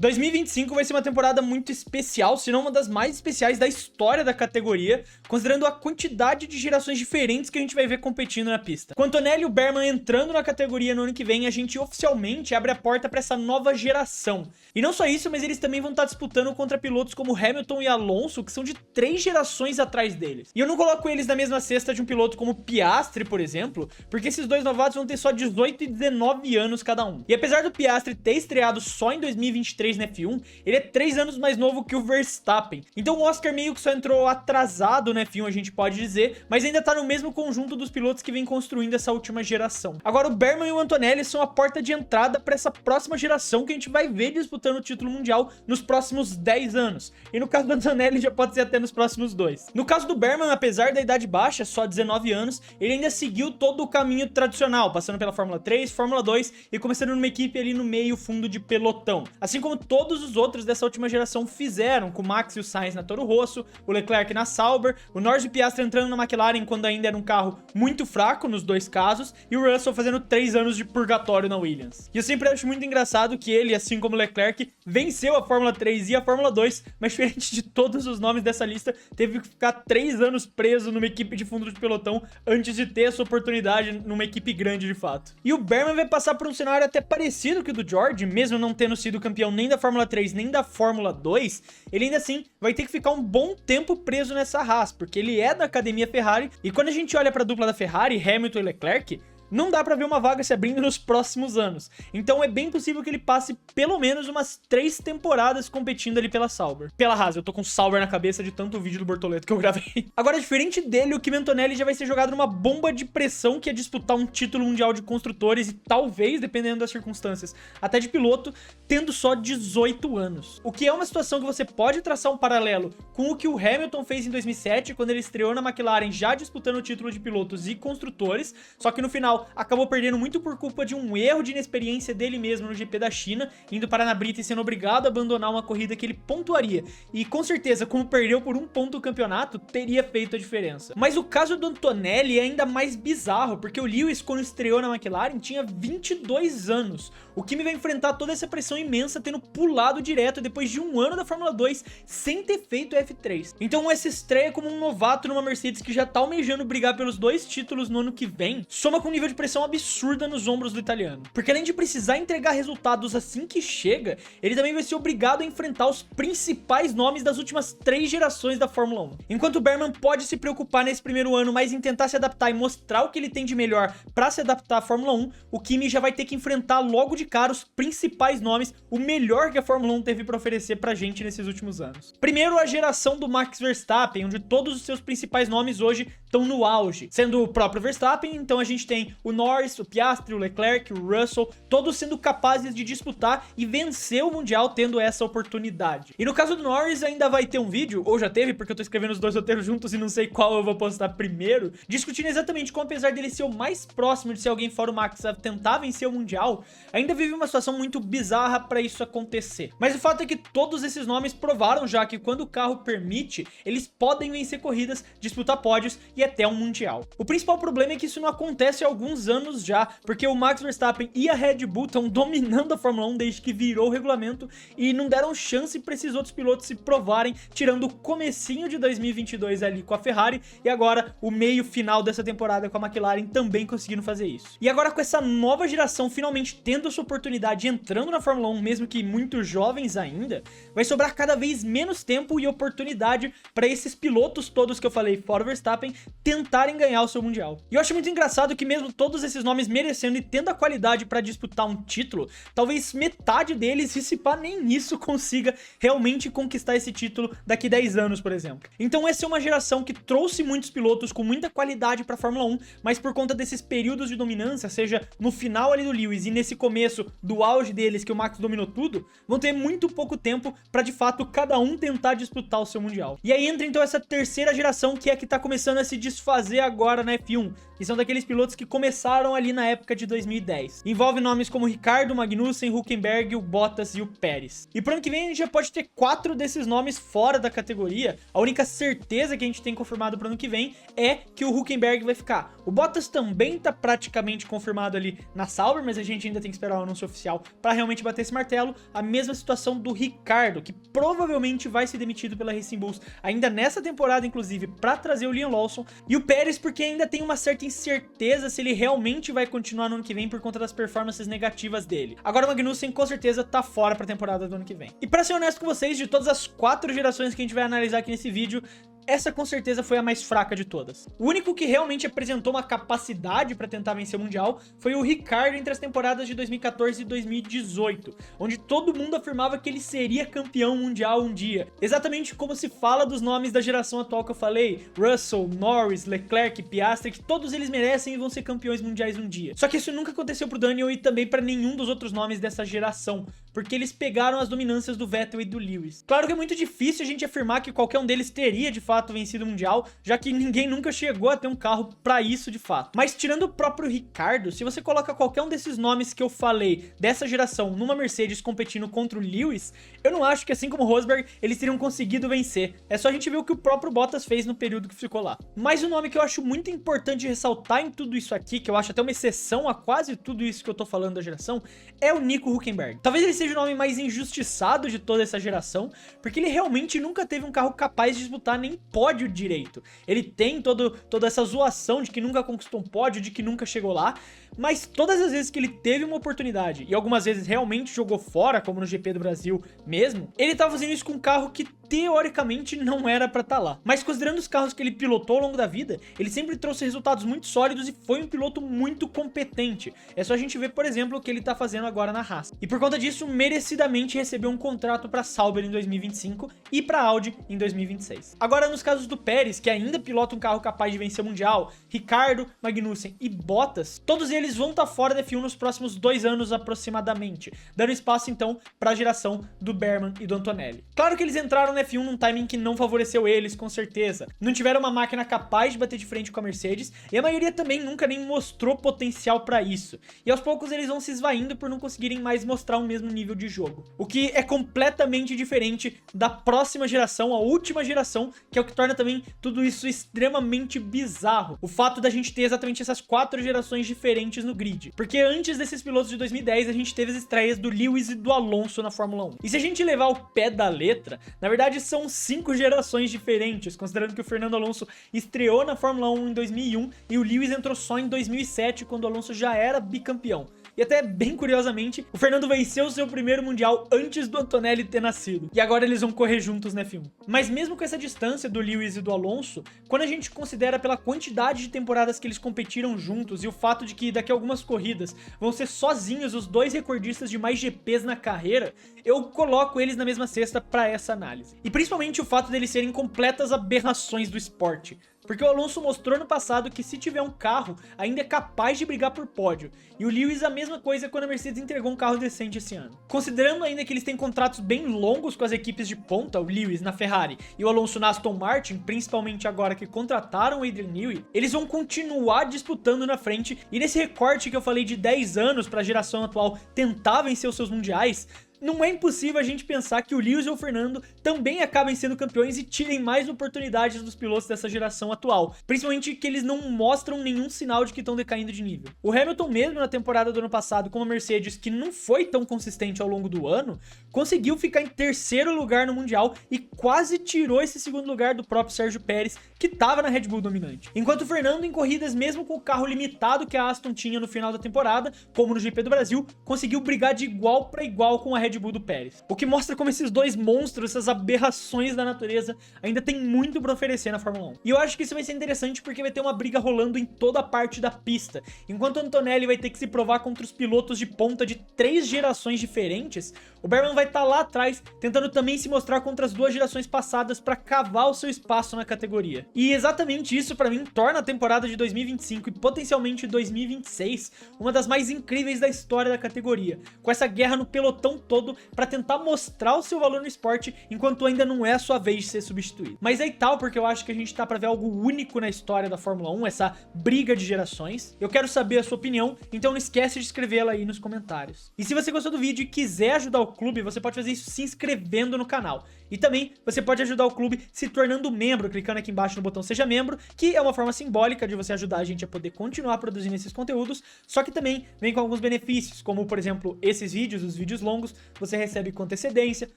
2025 vai ser uma temporada muito especial, se não uma das mais especiais da história da categoria, considerando a quantidade de gerações diferentes que a gente vai ver competindo na pista. Com Antonelli e o Berman entrando na categoria no ano que vem, a gente oficialmente abre a porta para essa nova geração. E não só isso, mas eles também vão estar disputando contra pilotos como Hamilton e Alonso, que são de 3 gerações atrás deles. E eu não coloco eles na mesma cesta de um piloto como Piastri, por exemplo, porque esses dois novatos vão ter só 18 e 19 anos cada um. E apesar do Piastri ter estreado só em 2023 na F1, ele é 3 anos mais novo que o Verstappen. Então o Oscar meio que só entrou atrasado na F1, a gente pode dizer, mas ainda tá no mesmo conjunto dos pilotos que vem construindo essa última geração. Agora o Berman e o Antonelli são a porta de entrada para essa próxima geração que a gente vai ver disputando o título mundial nos próximos 10 anos. E no caso do Antonelli já pode ser até nos próximos 2. No caso do Berman, apesar da idade baixa, só 19 anos, ele ainda seguiu todo o caminho tradicional, passando pela Fórmula 3, Fórmula 2 e começando numa equipe ali no meio fundo de pelotão. Assim como todos os outros dessa última geração fizeram, com o Max e o Sainz na Toro Rosso, o Leclerc na Sauber, o Norris e o Piastri entrando na McLaren quando ainda era um carro muito fraco nos dois casos, e o Russell fazendo 3 anos de purgatório na Williams. E eu sempre acho muito engraçado que ele, assim como o Leclerc, venceu a Fórmula 3 e a Fórmula 2, mas diferente de todos os nomes dessa lista, teve que ficar 3 anos preso numa equipe de fundo de pelotão antes de ter essa oportunidade numa equipe grande de fato. E o Berman vai passar por um cenário até parecido que o do George, mesmo não tendo sido campeão nem da Fórmula 3 nem da Fórmula 2, ele ainda assim vai ter que ficar um bom tempo preso nessa Haas, porque ele é da academia Ferrari, e quando a gente olha para a dupla da Ferrari, Hamilton e Leclerc, não dá pra ver uma vaga se abrindo nos próximos anos. Então é bem possível que ele passe pelo menos umas 3 temporadas competindo ali pela Sauber. Pela Haas, eu tô com Sauber na cabeça de tanto vídeo do Bortoleto que eu gravei. Agora, diferente dele, o Kimi Antonelli já vai ser jogado numa bomba de pressão que é disputar um título mundial de construtores e talvez, dependendo das circunstâncias, até de piloto, tendo só 18 anos. O que é uma situação que você pode traçar um paralelo com o que o Hamilton fez em 2007, quando ele estreou na McLaren já disputando o título de pilotos e construtores, só que no final acabou perdendo muito por culpa de um erro de inexperiência dele mesmo no GP da China, indo para na Brita e sendo obrigado a abandonar uma corrida que ele pontuaria. E com certeza, como perdeu por 1 ponto o campeonato, teria feito a diferença. Mas o caso do Antonelli é ainda mais bizarro, porque o Lewis, quando estreou na McLaren, tinha 22 anos. O Kimi vai enfrentar toda essa pressão imensa, tendo pulado direto depois de 1 ano da Fórmula 2, sem ter feito F3. Então essa estreia como um novato numa Mercedes que já tá almejando brigar pelos 2 títulos no ano que vem, soma com um nível de pressão absurda nos ombros do italiano. Porque além de precisar entregar resultados assim que chega, ele também vai ser obrigado a enfrentar os principais nomes das últimas 3 gerações da Fórmula 1. Enquanto o Berman pode se preocupar nesse primeiro ano mais em tentar se adaptar e mostrar o que ele tem de melhor para se adaptar à Fórmula 1, o Kimi já vai ter que enfrentar logo de cara os principais nomes, o melhor que a Fórmula 1 teve para oferecer pra gente nesses últimos anos. Primeiro, a geração do Max Verstappen, onde todos os seus principais nomes hoje estão no auge, sendo o próprio Verstappen. Então a gente tem o Norris, o Piastri, o Leclerc, o Russell, todos sendo capazes de disputar e vencer o Mundial tendo essa oportunidade. E no caso do Norris ainda vai ter um vídeo, ou já teve, porque eu tô escrevendo os 2 roteiros juntos e não sei qual eu vou postar primeiro, discutindo exatamente como, apesar dele ser o mais próximo de ser alguém fora o Max a tentar vencer o Mundial, ainda vive uma situação muito bizarra pra isso acontecer. Mas o fato é que todos esses nomes provaram já que quando o carro permite, eles podem vencer corridas, disputar pódios e até um Mundial. O principal problema é que isso não acontece há alguns anos já, porque o Max Verstappen e a Red Bull estão dominando a Fórmula 1 desde que virou o regulamento e não deram chance para esses outros pilotos se provarem, tirando o comecinho de 2022 ali com a Ferrari e agora o meio final dessa temporada com a McLaren também conseguindo fazer isso. E agora com essa nova geração finalmente tendo a sua oportunidade entrando na Fórmula 1, mesmo que muito jovens ainda, vai sobrar cada vez menos tempo e oportunidade para esses pilotos todos que eu falei fora o Verstappen tentarem ganhar o seu Mundial. E eu acho muito engraçado que mesmo todos esses nomes merecendo e tendo a qualidade para disputar um título, talvez metade deles, e se pá nem isso, consiga realmente conquistar esse título daqui 10 anos, por exemplo. Então essa é uma geração que trouxe muitos pilotos com muita qualidade para a Fórmula 1, mas por conta desses períodos de dominância, seja no final ali do Lewis e nesse começo do auge deles que o Max dominou tudo, vão ter muito pouco tempo para de fato cada um tentar disputar o seu Mundial. E aí entra então essa terceira geração, que é a que tá começando a se desfazer agora na F1, que são daqueles pilotos que começaram ali na época de 2010. Envolve nomes como Ricardo, Magnussen, Hülkenberg, o Bottas e o Pérez. E pro ano que vem a gente já pode ter 4 desses nomes fora da categoria. A única certeza que a gente tem confirmado pro ano que vem é que o Hülkenberg vai ficar. O Bottas também tá praticamente confirmado ali na Sauber, mas a gente ainda tem que esperar o anúncio oficial para realmente bater esse martelo. A mesma situação do Ricciardo, que provavelmente vai ser demitido pela Racing Bulls ainda nessa temporada, inclusive, para trazer o Liam Lawson. E o Pérez, porque ainda tem uma certa incerteza se ele realmente vai continuar no ano que vem por conta das performances negativas dele. Agora o Magnussen com certeza tá fora pra temporada do ano que vem. E pra ser honesto com vocês, de todas as 4 gerações que a gente vai analisar aqui nesse vídeo, essa com certeza foi a mais fraca de todas. O único que realmente apresentou uma capacidade para tentar vencer o Mundial foi o Ricciardo entre as temporadas de 2014 e 2018, onde todo mundo afirmava que ele seria campeão mundial um dia. Exatamente como se fala dos nomes da geração atual que eu falei, Russell, Norris, Leclerc, Piastri, que todos eles merecem e vão ser campeões mundiais um dia. Só que isso nunca aconteceu pro Daniel e também para nenhum dos outros nomes dessa geração, porque eles pegaram as dominâncias do Vettel e do Lewis. Claro que é muito difícil a gente afirmar que qualquer um deles teria de fato vencido o Mundial, já que ninguém nunca chegou a ter um carro pra isso de fato. Mas tirando o próprio Ricciardo, se você coloca qualquer um desses nomes que eu falei dessa geração numa Mercedes competindo contra o Lewis, eu não acho que, assim como o Rosberg, eles teriam conseguido vencer. É só a gente ver o que o próprio Bottas fez no período que ficou lá. Mas o nome que eu acho muito importante ressaltar em tudo isso aqui, que eu acho até uma exceção a quase tudo isso que eu tô falando da geração, é o Nico Hülkenberg. Talvez ele seja o nome mais injustiçado de toda essa geração, porque ele realmente nunca teve um carro capaz de disputar nem pódio direito. Ele tem toda essa zoação de que nunca conquistou um pódio, de que nunca chegou lá, mas todas as vezes que ele teve uma oportunidade, e algumas vezes realmente jogou fora, como no GP do Brasil mesmo, ele tava fazendo isso com um carro que teoricamente não era pra estar lá. Mas considerando os carros que ele pilotou ao longo da vida, ele sempre trouxe resultados muito sólidos e foi um piloto muito competente. É só a gente ver, por exemplo, o que ele tá fazendo agora na Haas. E por conta disso, merecidamente recebeu um contrato pra Sauber em 2025 e pra Audi em 2026. Agora, nos casos do Pérez, que ainda pilota um carro capaz de vencer o Mundial, Ricciardo, Magnussen e Bottas, todos eles vão estar fora da F1 nos próximos 2 anos aproximadamente, dando espaço então pra geração do Berman e do Antonelli. Claro que eles entraram na F1 num timing que não favoreceu eles, com certeza. Não tiveram uma máquina capaz de bater de frente com a Mercedes, e a maioria também nunca nem mostrou potencial pra isso. E aos poucos eles vão se esvaindo por não conseguirem mais mostrar o mesmo nível de jogo. O que é completamente diferente da próxima geração, a última geração, que é o que torna também tudo isso extremamente bizarro. O fato da gente ter exatamente essas 4 gerações diferentes no grid. Porque antes desses pilotos de 2010, a gente teve as estreias do Lewis e do Alonso na Fórmula 1. E se a gente levar ao pé da letra, na verdade são 5 gerações diferentes, considerando que o Fernando Alonso estreou na Fórmula 1 em 2001 e o Lewis entrou só em 2007, quando o Alonso já era bicampeão. E até, bem curiosamente, o Fernando venceu o seu primeiro Mundial antes do Antonelli ter nascido. E agora eles vão correr juntos na F1. Mas mesmo com essa distância do Lewis e do Alonso, quando a gente considera pela quantidade de temporadas que eles competiram juntos e o fato de que daqui a algumas corridas vão ser sozinhos os 2 recordistas de mais GPs na carreira, eu coloco eles na mesma cesta para essa análise. E principalmente o fato deles serem completas aberrações do esporte. Porque o Alonso mostrou no passado que se tiver um carro, ainda é capaz de brigar por pódio. E o Lewis a mesma coisa quando a Mercedes entregou um carro decente esse ano. Considerando ainda que eles têm contratos bem longos com as equipes de ponta, o Lewis na Ferrari e o Alonso na Aston Martin, principalmente agora que contrataram o Adrian Newey, eles vão continuar disputando na frente. E nesse recorte que eu falei de 10 anos para a geração atual tentar vencer os seus mundiais, não é impossível a gente pensar que o Lewis e o Fernando também acabem sendo campeões e tirem mais oportunidades dos pilotos dessa geração atual, principalmente que eles não mostram nenhum sinal de que estão decaindo de nível. O Hamilton mesmo na temporada do ano passado com a Mercedes, que não foi tão consistente ao longo do ano, conseguiu ficar em 3º lugar no Mundial e quase tirou esse 2º lugar do próprio Sérgio Pérez, que estava na Red Bull dominante. Enquanto o Fernando, em corridas mesmo com o carro limitado que a Aston tinha no final da temporada, como no GP do Brasil, conseguiu brigar de igual para igual com a Red Bull do Pérez. O que mostra como esses 2 monstros, essas aberrações da natureza, ainda tem muito para oferecer na Fórmula 1. E eu acho que isso vai ser interessante porque vai ter uma briga rolando em toda a parte da pista. Enquanto o Antonelli vai ter que se provar contra os pilotos de ponta de 3 gerações diferentes, o Berman vai estar lá atrás tentando também se mostrar contra as 2 gerações passadas para cavar o seu espaço na categoria. E exatamente isso para mim torna a temporada de 2025 e potencialmente 2026 uma das mais incríveis da história da categoria, com essa guerra no pelotão todo todo pra tentar mostrar o seu valor no esporte enquanto ainda não é a sua vez de ser substituído. Mas aí tal, porque eu acho que a gente tá pra ver algo único na história da Fórmula 1, essa briga de gerações. Eu quero saber a sua opinião, então não esquece de escrevê-la aí nos comentários. E se você gostou do vídeo e quiser ajudar o clube, você pode fazer isso se inscrevendo no canal. E também você pode ajudar o clube se tornando membro, clicando aqui embaixo no botão Seja Membro, que é uma forma simbólica de você ajudar a gente a poder continuar produzindo esses conteúdos, só que também vem com alguns benefícios, como por exemplo, esses vídeos, os vídeos longos, você recebe com antecedência,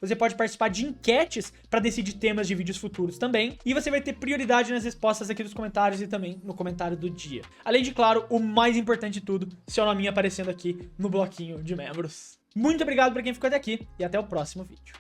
você pode participar de enquetes para decidir temas de vídeos futuros também, e você vai ter prioridade nas respostas aqui dos comentários e também no comentário do dia. Além de, claro, o mais importante de tudo, seu nome aparecendo aqui no bloquinho de membros. Muito obrigado para quem ficou até aqui e até o próximo vídeo.